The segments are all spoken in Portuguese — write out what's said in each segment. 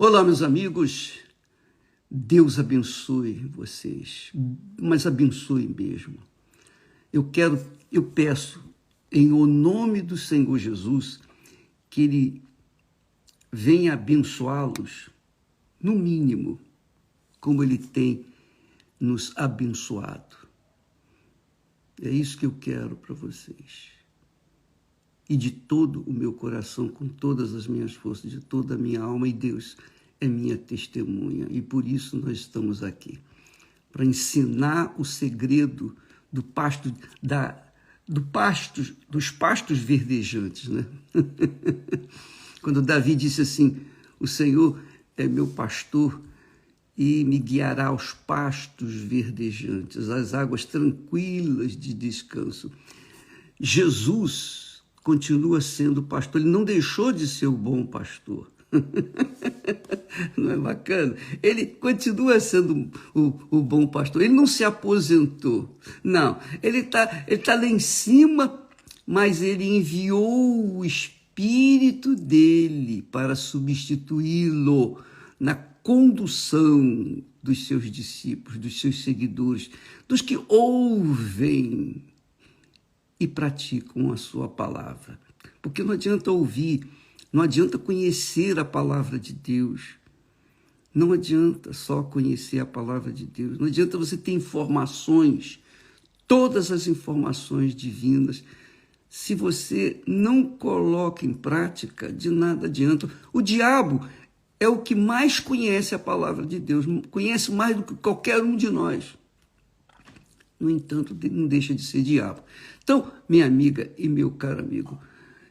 Olá, meus amigos. Deus abençoe vocês, mas abençoe mesmo. Eu peço, em o nome do Senhor Jesus, que Ele venha abençoá-los, no mínimo, como Ele tem nos abençoado. É isso que eu quero para vocês. E de todo o meu coração, com todas as minhas forças, de toda a minha alma, e Deus é minha testemunha. E por isso nós estamos aqui, para ensinar o segredo dos pastos verdejantes, né? Quando Davi disse assim, o Senhor é meu pastor e me guiará aos pastos verdejantes, às águas tranquilas de descanso. Jesus continua sendo pastor, ele não deixou de ser o bom pastor. Não é bacana? Ele continua sendo o bom pastor, ele não se aposentou, não, ele tá lá em cima, mas ele enviou o Espírito dele para substituí-lo na condução dos seus discípulos, dos seus seguidores, dos que ouvem e praticam a sua palavra. Porque não adianta ouvir, não adianta conhecer a palavra de Deus, não adianta só conhecer a palavra de Deus, não adianta você ter informações, todas as informações divinas, se você não coloca em prática, de nada adianta. O diabo é o que mais conhece a palavra de Deus, conhece mais do que qualquer um de nós. No entanto, não deixa de ser diabo. Então, minha amiga e meu caro amigo,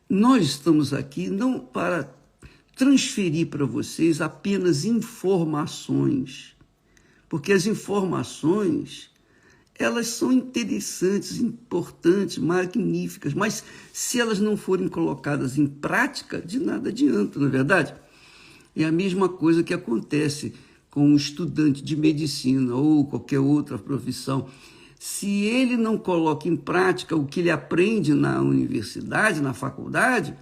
nós estamos aqui não para transferir para vocês apenas informações, porque as informações, elas são interessantes, importantes, magníficas, mas se elas não forem colocadas em prática, de nada adianta, não é verdade? É a mesma coisa que acontece com um estudante de medicina ou qualquer outra profissão. Se ele não coloca em prática o que ele aprende na universidade, na faculdade,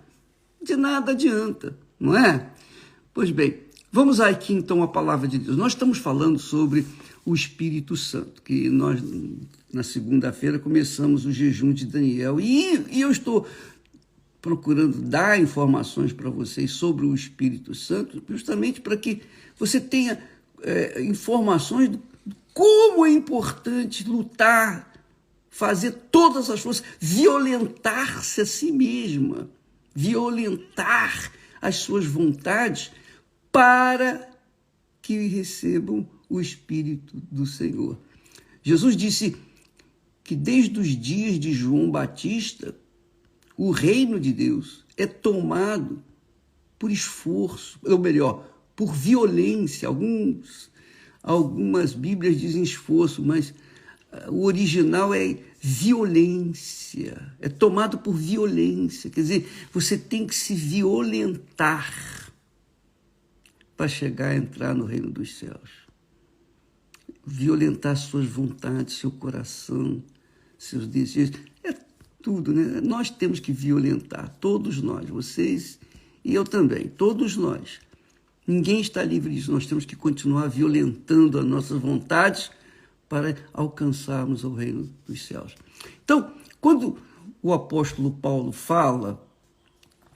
de nada adianta, não é? Pois bem, vamos aqui então à palavra de Deus. Nós estamos falando sobre o Espírito Santo, que nós na segunda-feira começamos o jejum de Daniel, e eu estou procurando dar informações para vocês sobre o Espírito Santo, justamente para que você tenha informações do como é importante lutar, fazer todas as forças, violentar-se a si mesma, violentar as suas vontades para que recebam o Espírito do Senhor. Jesus disse que desde os dias de João Batista, o reino de Deus é tomado por esforço, ou melhor, por violência. Algumas Bíblias dizem esforço, mas o original é violência, é tomado por violência. Quer dizer, você tem que se violentar para chegar a entrar no reino dos céus. Violentar suas vontades, seu coração, seus desejos, é tudo, né? Nós temos que violentar, todos nós, vocês e eu também, todos nós. Ninguém está livre disso, nós temos que continuar violentando as nossas vontades para alcançarmos o reino dos céus. Então, quando o apóstolo Paulo fala,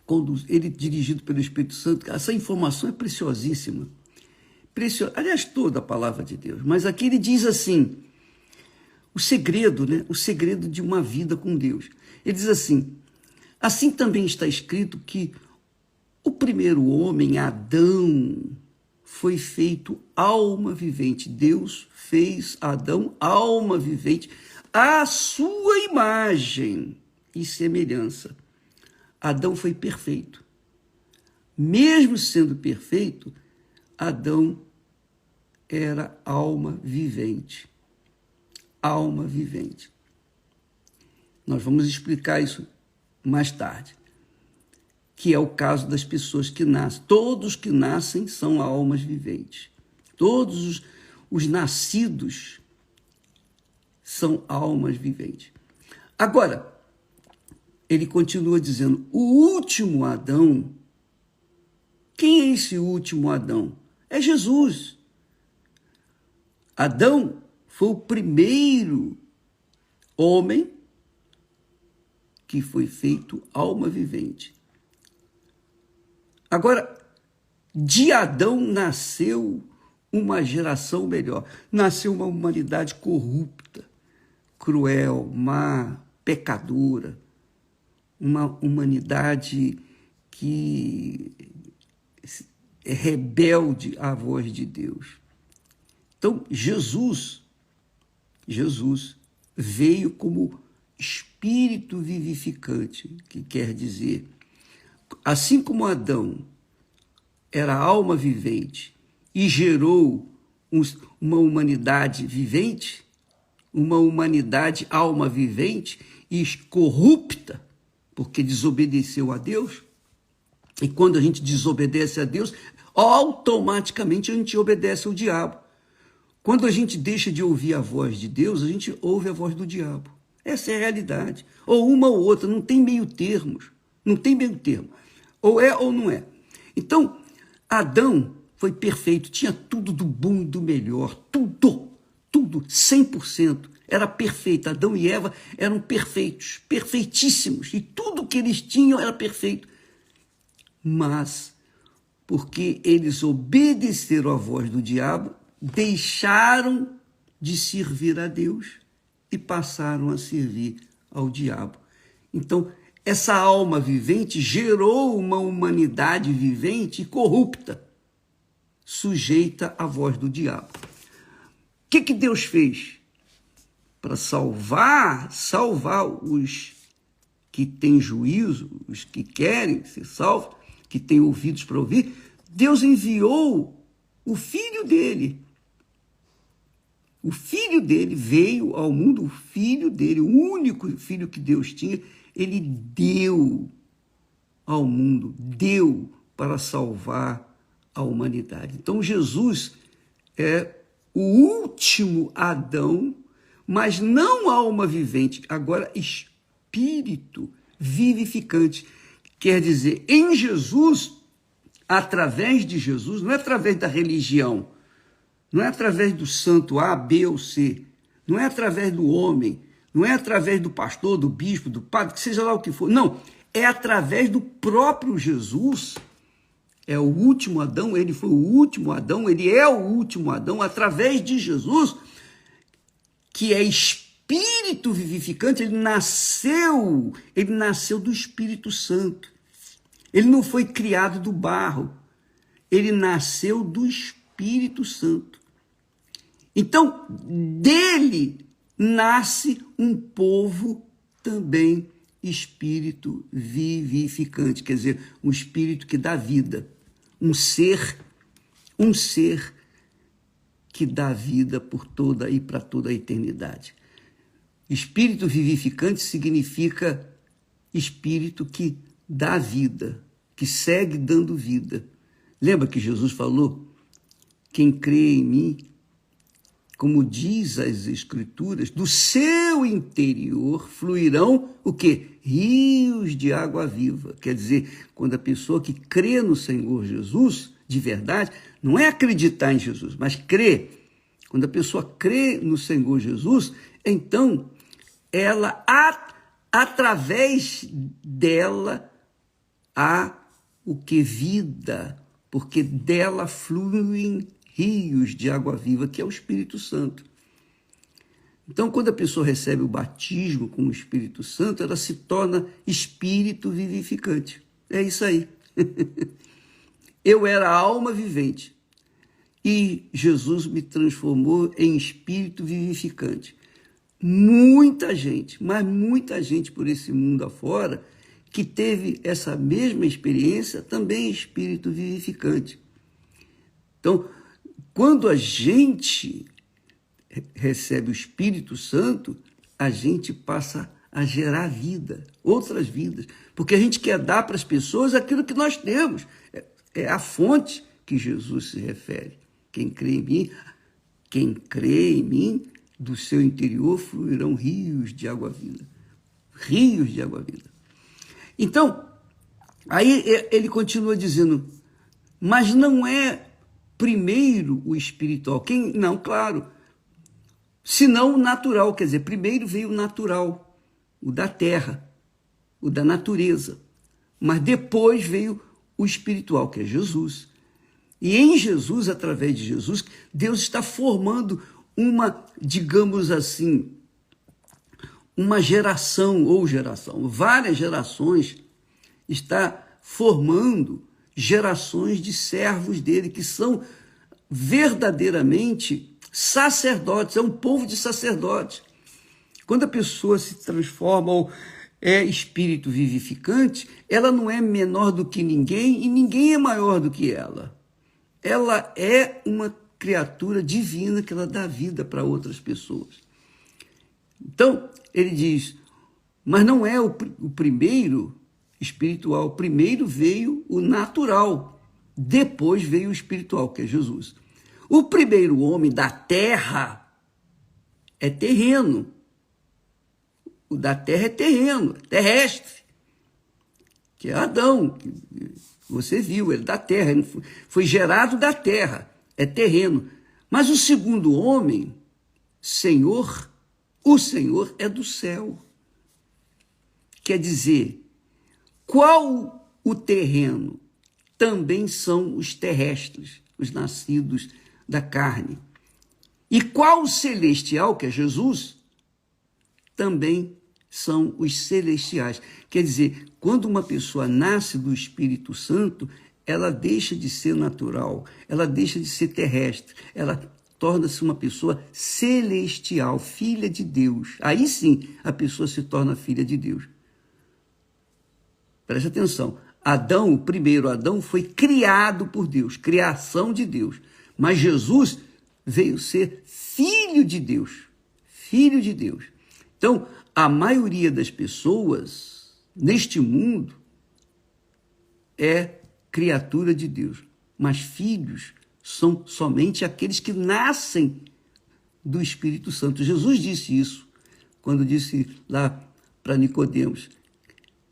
quando ele dirigido pelo Espírito Santo, essa informação é preciosíssima. Aliás, toda a palavra de Deus, mas aqui ele diz assim, o segredo, né? O segredo de uma vida com Deus. Ele diz assim também está escrito que o primeiro homem, Adão, foi feito alma vivente. Deus fez Adão alma vivente à sua imagem e semelhança. Adão foi perfeito. Mesmo sendo perfeito, Adão era alma vivente. Alma vivente. Nós vamos explicar isso mais tarde, que é o caso das pessoas que nascem. Todos que nascem são almas viventes. Todos os nascidos são almas viventes. Agora, ele continua dizendo, o último Adão, Quem é esse último Adão? É Jesus. Adão foi o primeiro homem que foi feito alma vivente. Agora, de Adão nasceu uma geração melhor. Nasceu uma humanidade corrupta, cruel, má, pecadora. Uma humanidade que é rebelde à voz de Deus. Então, Jesus veio como espírito vivificante, que quer dizer, assim como Adão era alma vivente e gerou uma humanidade vivente, uma humanidade alma vivente e corrupta, porque desobedeceu a Deus. E quando a gente desobedece a Deus, automaticamente a gente obedece ao diabo. Quando a gente deixa de ouvir a voz de Deus, a gente ouve a voz do diabo. Essa é a realidade. Ou uma ou outra, não tem meio termos. Não tem meio termo. Ou é ou não é. Então, Adão foi perfeito, tinha tudo do bom e do melhor, tudo, 100%. Era perfeito. Adão e Eva eram perfeitos, perfeitíssimos, e tudo que eles tinham era perfeito. Mas, porque eles obedeceram à voz do diabo, deixaram de servir a Deus e passaram a servir ao diabo. Então, essa alma vivente gerou uma humanidade vivente e corrupta, sujeita à voz do diabo. O que Deus fez? Para salvar os que têm juízo, os que querem ser salvos, que têm ouvidos para ouvir, Deus enviou o Filho dele. O Filho dele veio ao mundo, o Filho dele, o único Filho que Deus tinha, ele deu ao mundo, deu para salvar a humanidade. Então Jesus é o último Adão, mas não alma vivente, agora espírito vivificante. Quer dizer, em Jesus, através de Jesus, não é através da religião, não é através do santo A, B ou C, não é através do homem, não é através do pastor, do bispo, do padre, que seja lá o que for. Não, é através do próprio Jesus. É o último Adão, ele foi o último Adão, ele é o último Adão, através de Jesus, que é espírito vivificante, ele nasceu do Espírito Santo. Ele não foi criado do barro, ele nasceu do Espírito Santo. Então, dele nasce um povo também espírito vivificante, quer dizer, um espírito que dá vida, um ser que dá vida por toda e para toda a eternidade. Espírito vivificante significa espírito que dá vida, que segue dando vida. Lembra que Jesus falou? Quem crê em mim, como diz as Escrituras, do seu interior fluirão o quê? Rios de água viva. Quer dizer, quando a pessoa que crê no Senhor Jesus, de verdade, não é acreditar em Jesus, mas crê. Quando a pessoa crê no Senhor Jesus, então ela, através dela, há o que? Vida, porque dela fluem rios de água viva, que é o Espírito Santo. Então, quando a pessoa recebe o batismo com o Espírito Santo, ela se torna espírito vivificante. É isso aí. Eu era alma vivente e Jesus me transformou em espírito vivificante. Muita gente, mas muita gente por esse mundo afora, que teve essa mesma experiência, também é espírito vivificante. Então, quando a gente recebe o Espírito Santo, a gente passa a gerar vida, outras vidas, porque a gente quer dar para as pessoas aquilo que nós temos. É a fonte que Jesus se refere. Quem crê em mim, do seu interior fluirão rios de água viva. Rios de água viva. Então, aí ele continua dizendo, Mas não é primeiro o espiritual. Não, claro. Senão o natural, quer dizer, primeiro veio o natural, o da terra, o da natureza. Mas depois veio o espiritual, que é Jesus. E em Jesus, através de Jesus, Deus está formando uma, digamos assim, uma geração, várias gerações, está formando gerações de servos dele, que são verdadeiramente sacerdotes, é um povo de sacerdotes. Quando a pessoa se transforma ou é espírito vivificante, ela não é menor do que ninguém e ninguém é maior do que ela. Ela é uma criatura divina que ela dá vida para outras pessoas. Então, ele diz, mas não é o primeiro espiritual, primeiro veio o natural, depois veio o espiritual, que é Jesus. O primeiro homem da terra é terreno. O da terra é terreno, terrestre, que é Adão, que você viu, ele da terra, ele foi gerado da terra, é terreno. Mas o segundo homem, Senhor, o Senhor é do céu. Quer dizer, qual o terreno? Também são os terrestres, os nascidos da carne. E qual o celestial, que é Jesus? Também são os celestiais. Quer dizer, quando uma pessoa nasce do Espírito Santo, ela deixa de ser natural, ela deixa de ser terrestre, ela torna-se uma pessoa celestial, filha de Deus. Aí sim a pessoa se torna filha de Deus. Preste atenção. Adão, o primeiro Adão, foi criado por Deus, criação de Deus. Mas Jesus veio ser filho de Deus. Filho de Deus. Então, a maioria das pessoas neste mundo é criatura de Deus. Mas filhos são somente aqueles que nascem do Espírito Santo. Jesus disse isso quando disse lá para Nicodemos: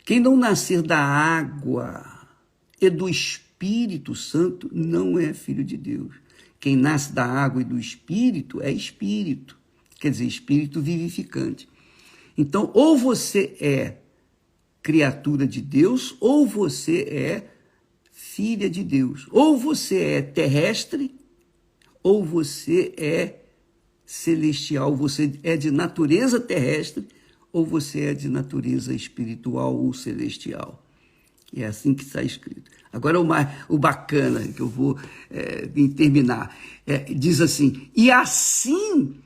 quem não nascer da água e do Espírito Santo não é filho de Deus. Quem nasce da água e do Espírito é espírito, quer dizer, espírito vivificante. Então, ou você é criatura de Deus, ou você é filha de Deus. Ou você é terrestre, ou você é celestial. Você é de natureza terrestre, ou você é de natureza espiritual ou celestial. É assim que está escrito. Agora o bacana, que eu vou terminar, diz assim: e assim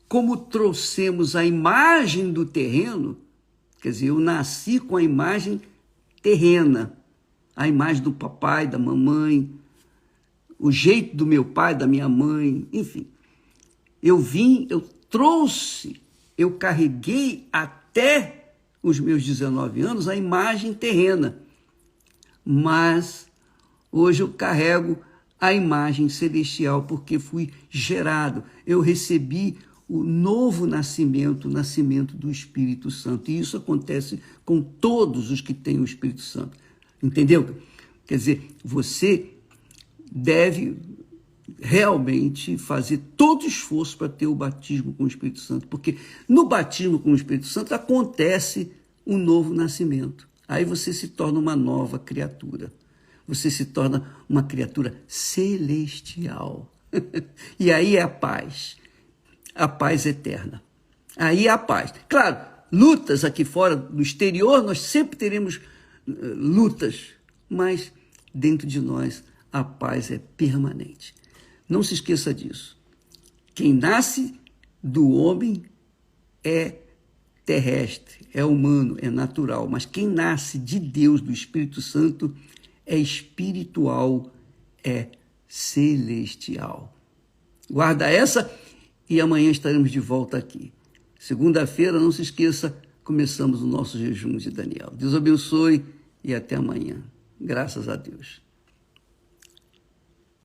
como trouxemos a imagem do terreno, quer dizer, eu nasci com a imagem terrena, a imagem do papai, da mamãe, o jeito do meu pai, da minha mãe, enfim. Eu trouxe, eu carreguei até os meus 19 anos a imagem terrena, mas hoje eu carrego a imagem celestial porque fui gerado, eu recebi o novo nascimento, o nascimento do Espírito Santo. E isso acontece com todos os que têm o Espírito Santo. Entendeu? Quer dizer, você deve realmente fazer todo o esforço para ter o batismo com o Espírito Santo, porque no batismo com o Espírito Santo acontece um novo nascimento. Aí você se torna uma nova criatura. Você se torna uma criatura celestial. E aí é a paz eterna. Aí é a paz. Claro, lutas aqui fora, no exterior, nós sempre teremos lutas, mas dentro de nós a paz é permanente. Não se esqueça disso. Quem nasce do homem é terrestre, é humano, é natural, mas quem nasce de Deus, do Espírito Santo, é espiritual, é celestial. Guarda essa e amanhã estaremos de volta aqui. Segunda-feira, não se esqueça, começamos o nosso jejum de Daniel. Deus abençoe e até amanhã. Graças a Deus.